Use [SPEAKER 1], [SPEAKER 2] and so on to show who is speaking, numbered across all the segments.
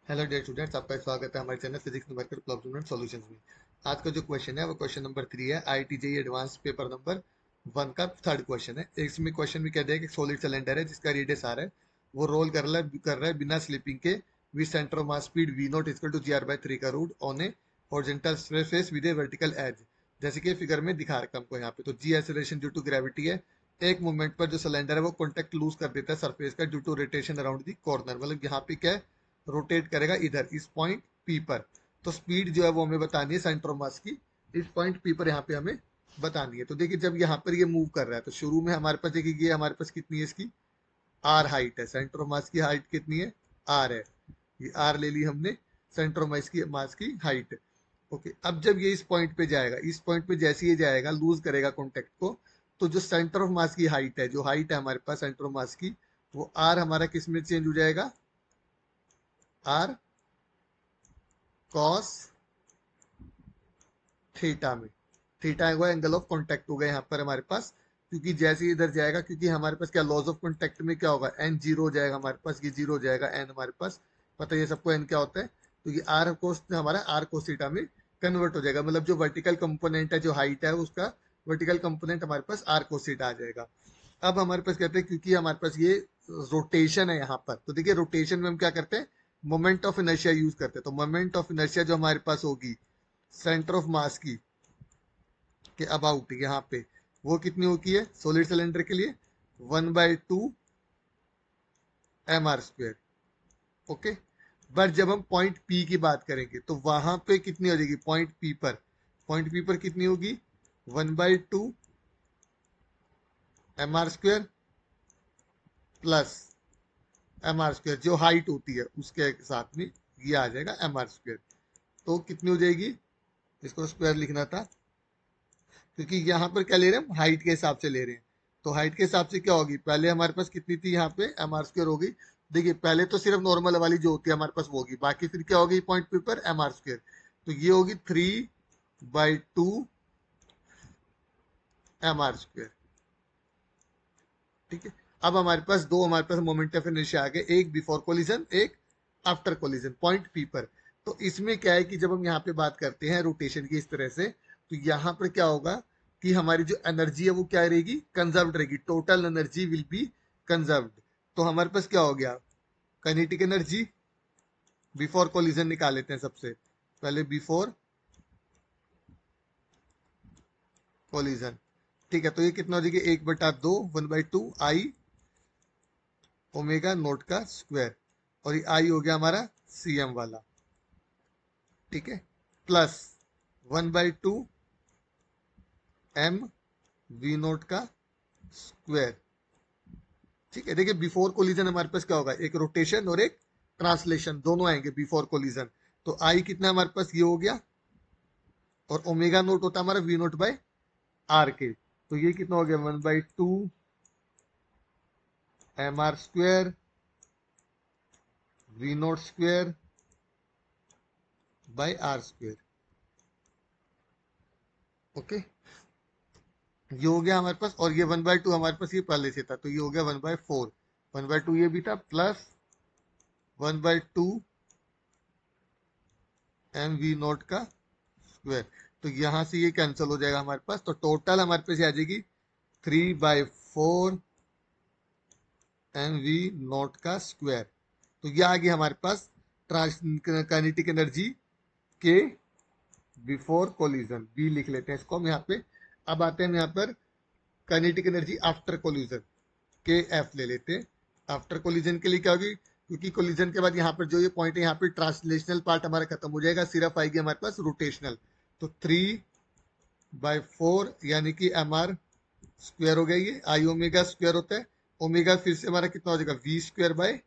[SPEAKER 1] Hello dear students, आपका स्वागत है हमारे channel physics numerical problem and solutions में। आज का जो क्वेश्चन है वो क्वेश्चन नंबर 3 है, IIT JEE advance paper number 1 का थर्ड क्वेश्चन है। इसमें क्वेश्चन में कह दिया कि सॉलिड सिलेंडर है जिसका रेडियस आर है, वो रोल कर रहा है बिना स्लिपिंग के with centre of mass speed v naught equal to gr/3 का root on a horizontal surface with a vertical edge. जैसे कि फिगर में दिखा रखा हमको यहाँ पे, तो जी एक्सेलरेशन ड्यू टू ग्रेविटी है। एक मूवमेंट पर जो सिलेंडर है वो कॉन्टेक्ट लूज कर देता है सरफेस का due to rotation around the corner, मतलब यहाँ पे क्या है, रोटेट करेगा इधर इस पॉइंट पी पर। तो स्पीड जो है वो हमें बतानी है सेंटर ऑफ मास की, इस पॉइंट पी पर यहाँ पे हमें बतानी है। तो देखिए जब यहाँ पर ये मूव कर रहा है तो शुरू में हमारे पास देखिए ये हमारे पास कितनी है, इसकी आर हाइट है, सेंटर ऑफ मास की हाइट कितनी है, आर है। ये आर ले ली हमने, सेंटर ऑफ मास की हाइट। ओके, अब जब ये इस पॉइंट पे जाएगा, इस पॉइंट पे जैसे ये जाएगा लूज करेगा कॉन्टेक्ट को, तो जो सेंटर ऑफ मास की हाइट है, जो हाइट है हमारे पास सेंटर ऑफ मास की, वो आर हमारा किस में चेंज हो जाएगा, आर कॉस थीटा में। थीटा हुआ एंगल ऑफ कांटेक्ट हो गया यहाँ पर हमारे पास, क्योंकि जैसे ही इधर जाएगा, क्योंकि हमारे पास क्या लॉज ऑफ कांटेक्ट में क्या होगा, एन जीरो हो जाएगा हमारे पास, ये जीरो हो जाएगा, एन हमारे पास पता है ये सबको एन क्या होता है। तो ये आर कोस हमारा आर कोस थीटा में कन्वर्ट हो जाएगा, मतलब जो वर्टिकल कंपोनेंट है, जो हाइट है उसका वर्टिकल कंपोनेंट हमारे पास आर कोस थीटा आ जाएगा। अब हमारे पास कहते हैं क्योंकि हमारे पास ये रोटेशन है यहाँ पर, तो देखिए रोटेशन में हम क्या करते हैं, मोमेंट ऑफ इनर्शिया यूज करते हैं। तो मोमेंट ऑफ इनर्शिया जो हमारे पास होगी सेंटर ऑफ मास की के अबाउट यहाँ पे, वो कितनी होती है सॉलिड सिलेंडर के लिए, 1/2 mr²। ओके, बट जब हम पॉइंट पी की बात करेंगे तो वहां पे कितनी हो जाएगी, पॉइंट पी पर, पॉइंट पी पर कितनी होगी, 1/2 mr² प्लस mr², जो हाइट होती है उसके साथ में ये आ जाएगा mr²। तो कितनी हो जाएगी, इसको स्क्वायर लिखना था, क्योंकि यहाँ पर क्या ले रहे हैं हम, हाइट के हिसाब से ले रहे हैं। तो हाइट के हिसाब से क्या होगी, पहले हमारे पास कितनी थी यहाँ पे, mr² होगी। देखिए पहले तो सिर्फ नॉर्मल वाली जो होती है हमारे पास वो होगी, बाकी फिर क्या होगी पॉइंट पी पर mr²। तो ये होगी 3/2 mr²। ठीक है, अब हमारे पास दो, हमारे पास मोमेंट ऑफ इनर्शिया आ गए, एक बिफोर कोलिजन, एक आफ्टर कोलिजन पॉइंट पी पर। तो इसमें क्या है कि जब हम यहाँ पे बात करते हैं रोटेशन की इस तरह से, तो यहाँ पर क्या होगा कि हमारी जो एनर्जी है वो क्या रहेगी, कंजर्व्ड रहेगी, total energy will be conserved. तो हमारे पास क्या हो गया, काइनेटिक एनर्जी बिफोर कोलिजन निकाल लेते हैं सबसे पहले, बिफोर कोलिजन। ठीक है, तो ये कितना हो जाएगा, 1/2 1/2 आई ओमेगा नोट का स्क्वायर, और ये आई हो गया हमारा सीएम वाला। ठीक है, प्लस 1/2 एम वी नोट का स्क्वायर। ठीक है, देखिए बिफोर कोलिजन हमारे पास क्या होगा, एक रोटेशन और एक ट्रांसलेशन दोनों आएंगे बिफोर कोलिजन। तो आई कितना हमारे पास ये हो गया, और ओमेगा नोट होता है हमारा वी नोट बाय आर के। तो ये कितना हो गया, 1/2 mr² v naught square by r²। Okay, ये हो गया हमारे पास, और ये 1/2 हमारे पास ये पहले से था, तो ये हो गया 1/4, 1/2 ये भी था, प्लस 1/2 एम वी नोट का स्क्वायर। तो यहां से ये कैंसिल हो जाएगा हमारे पास, तो टोटल हमारे पास आ जाएगी 3/4 एम वी नोट का स्क्वायर। तो ये आ गया हमारे पास काइनेटिक एनर्जी के बिफोर कोलिजन, बी लिख लेते हैं इसको हम यहाँ पे। अब आते हैं यहाँ पर काइनेटिक एनर्जी आफ्टर कोलिजन, के एफ ले लेते हैं। आफ्टर कोलिजन के लिए क्या होगी, क्योंकि कोलिजन के बाद यहाँ पर जो ये पॉइंट है यहाँ पे ट्रांसलेशनल पार्ट हमारा खत्म हो जाएगा, सिर्फ आएगी हमारे पास रोटेशनल। तो 3/4 यानी कि mr² हो गया, ये आई ओमेगा स्क्वायर होता है, ओमेगा फिर से हमारा कितना हो जाएगा, v² बाय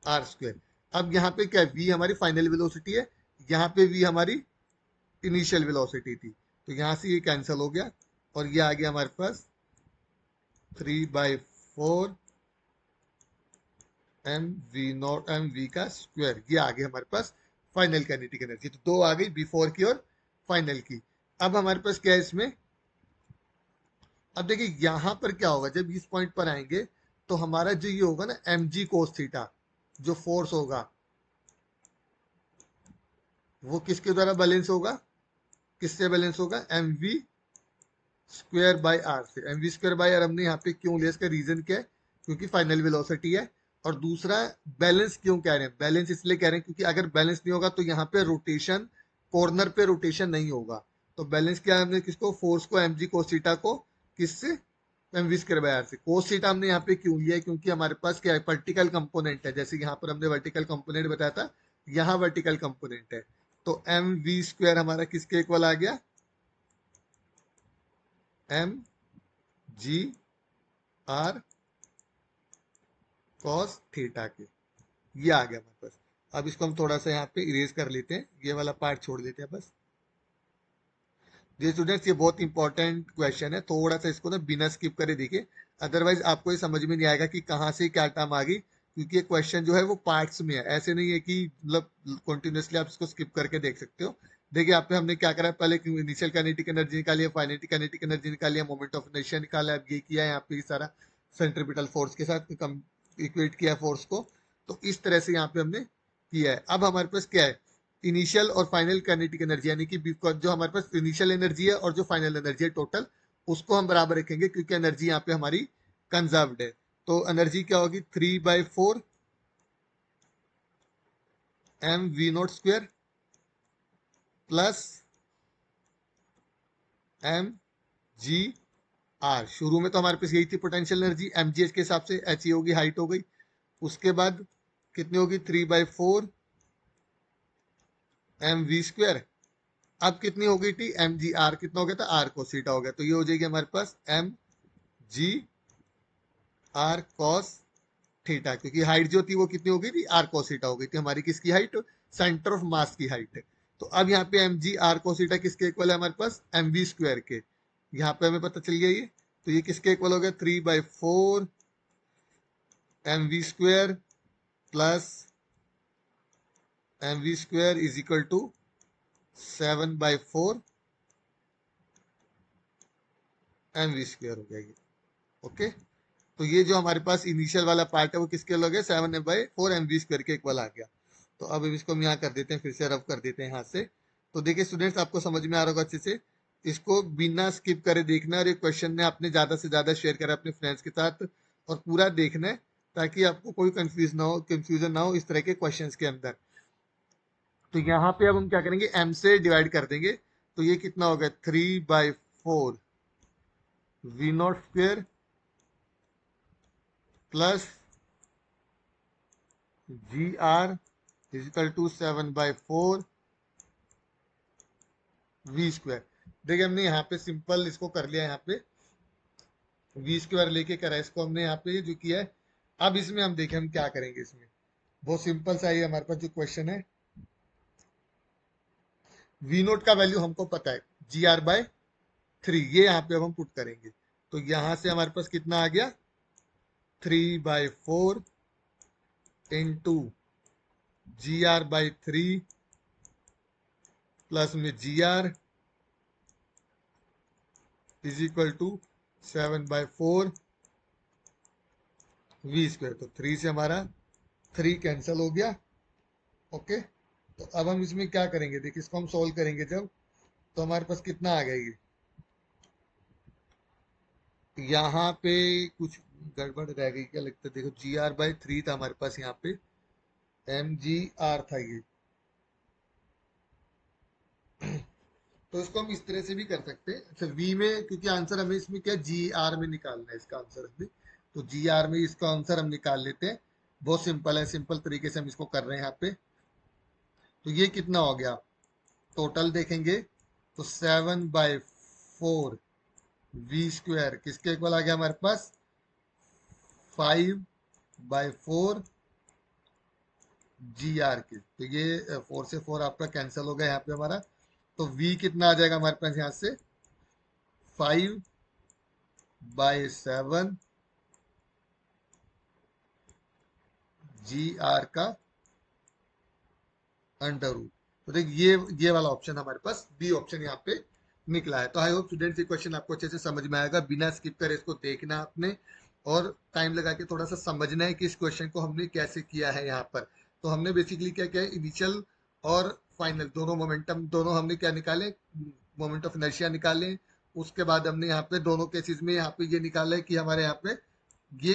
[SPEAKER 1] r²। अब यहाँ पे क्या है, v हमारी फाइनल वेलोसिटी है, यहाँ पे v हमारी इनिशियल वेलोसिटी थी, तो यहाँ से ये कैंसिल हो गया, और ये आ गया हमारे पास 3/4 एम वी का स्क्वायर। ये आ गया हमारे पास फाइनल काइनेटिक एनर्जी। तो दो आ गई, बिफोर की और फाइनल की। अब हमारे पास क्या है इसमें, अब देखिए यहां पर क्या होगा, जब इस पॉइंट पर आएंगे तो हमारा जो ये होगा ना, एम जी कोस थीटा, जो फोर्स होगा वो किसके द्वारा बैलेंस होगा, किससे बैलेंस होगा, M V square by R से। M V square by R हमने यहाँ पे क्यों लिया, इसका रीजन क्या है, क्योंकि फाइनल वेलोसिटी है। और दूसरा, बैलेंस क्यों कह रहे हैं, बैलेंस इसलिए कह रहे हैं क्योंकि अगर बैलेंस नहीं होगा तो यहाँ पे रोटेशन, कॉर्नर पे रोटेशन नहीं होगा। तो बैलेंस क्या है, हमने किसको, फोर्स को, एम जी कोस थीटा को, किससे, M V square by R से। कोस थीटा हमने यहाँ पे क्यों लिया है, क्योंकि हमारे पास क्या है, वर्टिकल कंपोनेंट है। जैसे यहाँ पर हमने वर्टिकल कंपोनेंट बताया था, यहाँ वर्टिकल कंपोनेंट है। तो एम वी स्क्वायर हमारा किसके इक्वल आ गया, M G R cos theta के, ये आ गया हमारे पास। अब इसको हम थोड़ा सा यहाँ पे इरेज कर लेते हैं, ये वाला पार्ट छोड़ देते हैं बस। जी स्टूडेंट्स, ये बहुत इंपॉर्टेंट क्वेश्चन है, थोड़ा सा इसको ना बिना स्किप करे देखिए, अदरवाइज आपको ये समझ में नहीं आएगा कि कहाँ से क्या टर्म आ गई, क्योंकि ये क्वेश्चन जो है वो पार्ट्स में है, ऐसे नहीं है कि मतलब कंटिन्यूअसली आप इसको स्किप करके देख सकते हो। देखिए यहाँ पे हमने क्या करा, पहले इनिशियल काइनेटिक एनर्जी निकाली है, फाइनल काइनेटिक एनर्जी निकाली है, मोमेंट ऑफ इनर्शिया निकाला है, अब ये किया है यहाँ पे सारा सेंट्रीपिटल फोर्स के साथ इक्वेट किया फोर्स को। तो इस तरह से यहाँ पे हमने किया है। अब हमारे पास क्या है, इनिशियल और फाइनल काइनेटिक एनर्जी, यानी कि जो हमारे पास इनिशियल एनर्जी है और जो फाइनल एनर्जी है टोटल, उसको हम बराबर रखेंगे क्योंकि एनर्जी यहाँ पे हमारी कंजर्व्ड है। तो एनर्जी क्या होगी, 3/4 M V naught square plus M G R. शुरू में तो हमारे पास यही थी potential energy, M G H के हिसाब से, एच ई होगी, हाइट हो गई। उसके बाद कितनी होगी, 3/4 एम वी स्क्वायर। अब कितनी हो गई थी, एम जी आर कितना हो गया था, आर कोस थीटा हो गया। तो ये हो जाएगी हमारे पास M G R cos theta, क्योंकि हाइट जो थी वो कितनी हो गई थी, आर कोस थीटा हो गई थी हमारी, किसकी हाइट, सेंटर ऑफ मास की हाइट। तो अब यहाँ पे M G R cos theta किसके इक्वल है हमारे पास, एम वी स्क्वायर के। यहाँ पे हमें पता चल गया ये, तो ये किसके इक्वल हो गया, 3/4 M V square plus M V square is equal to 7/4 M V square हो गया ये। ओके, तो ये जो हमारे पास इनिशियल वाला पार्ट है वो किसके लग गया, 7/4 एम वी स्क्वायर के इक्वल आ गया। तो अब इसको हम यहाँ कर देते हैं, फिर से रब कर देते हैं यहाँ से। तो देखिए स्टूडेंट्स, आपको समझ में आ रहा होगा अच्छे से, इसको बिना स्किप करे देखना है, और ये क्वेश्चन ने आपने ज्यादा से ज्यादा शेयर करा अपने फ्रेंड्स के साथ, और पूरा देखना है ताकि आपको कोई कंफ्यूजन ना हो इस तरह के क्वेश्चंस के अंदर। तो यहाँ पे अब हम क्या करेंगे, एम से डिवाइड कर देंगे। तो ये कितना हो गया, 3/4 V naught square plus G R is equal to 7/4 V square. देखिए हमने यहाँ पे सिंपल इसको कर लिया, यहाँ पे वी स्क्वायर लेके करा, इसको हमने यहाँ पे जो किया है। अब इसमें हम देखें हम क्या करेंगे, इसमें बहुत सिंपल सा ही हमारे पास जो क्वेश्चन है, वी नोट का वैल्यू हमको पता है, GR/3, ये यहाँ पे अब हम पुट करेंगे। तो यहाँ से हमारे पास कितना आ गया, 3/4 इंटू GR/3 प्लस में GR is equal to 7/4 V square. तो 3 से हमारा 3 कैंसिल हो गया। ओके, तो अब हम इसमें क्या करेंगे, देखिए इसको हम सोल्व करेंगे जब, तो हमारे पास कितना आ गया ये, यहाँ पे कुछ गड़बड़ रह गई क्या लगता है, देखो GR/3 था हमारे पास, यहाँ पे MGR था ये। तो इसको हम इस तरह से भी कर सकते हैं। अच्छा, वी में क्योंकि आंसर हमें इसमें क्या GR में निकालना है, इसका आंसर हमें, तो GR में इसका आंसर हम निकाल लेते हैं। बहुत सिंपल है, सिंपल तरीके से हम इसको कर रहे हैं यहाँ पे। तो ये कितना हो गया, टोटल देखेंगे तो 7/4 वी स्क्वायर किसके इक्वल आ गया हमारे पास, 5/4 GR के। तो ये 4 से 4 आपका कैंसिल हो गया यहाँ पे हमारा। तो V कितना आ जाएगा हमारे पास यहाँ से, 5/7 GR का अंडर रूट। तो देख ये वाला ऑप्शन हमारे पास बी ऑप्शन यहाँ पे निकला है। तो आई होप स्टूडेंट्स ये क्वेश्चन आपको अच्छे से समझ में आएगा, बिना स्किप करे इसको देखना आपने, और टाइम लगा के थोड़ा सा समझना है कि इस क्वेश्चन को हमने कैसे किया है यहाँ पर। तो हमने बेसिकली क्या किया है, इनिशियल और फाइनल दोनों मोमेंटम, दोनों हमने क्या निकाले, मोमेंट ऑफ इनर्शिया निकाले। उसके बाद हमने यहाँ पे दोनों केसेस में यहाँ पे ये निकाला है कि हमारे यहाँ पे ये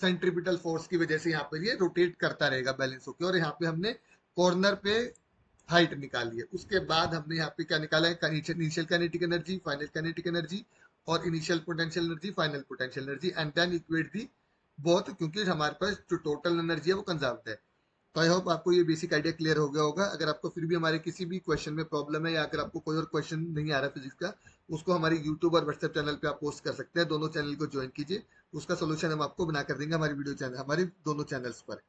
[SPEAKER 1] सेंट्रीपिटल फोर्स की वजह से यहाँ पे ये रोटेट करता रहेगा बैलेंस होकर। और यहाँ पे हमने कॉर्नर पे हाइट निकाली है। उसके बाद हमने यहाँ पे क्या निकाला है, initial kinetic energy, final kinetic energy, और initial potential energy, final potential energy, and then equate the both, क्योंकि हमारे पास जो टोटल एनर्जी है वो कंजर्व्ड है। तो आई होप आपको ये बेसिक आइडिया क्लियर हो गया होगा। अगर आपको फिर भी हमारे किसी भी क्वेश्चन में प्रॉब्लम है, या अगर आपको कोई और क्वेश्चन नहीं आ रहा फिजिक्स का, उसको हमारी यूट्यूब और व्हाट्सएप चैनल पे आप पोस्ट कर सकते हैं। दोनों चैनल को ज्वाइन कीजिए, उसका सोल्यूशन हम आपको बना कर देंगे हमारी वीडियो चैनल, हमारे दोनों चैनल्स पर।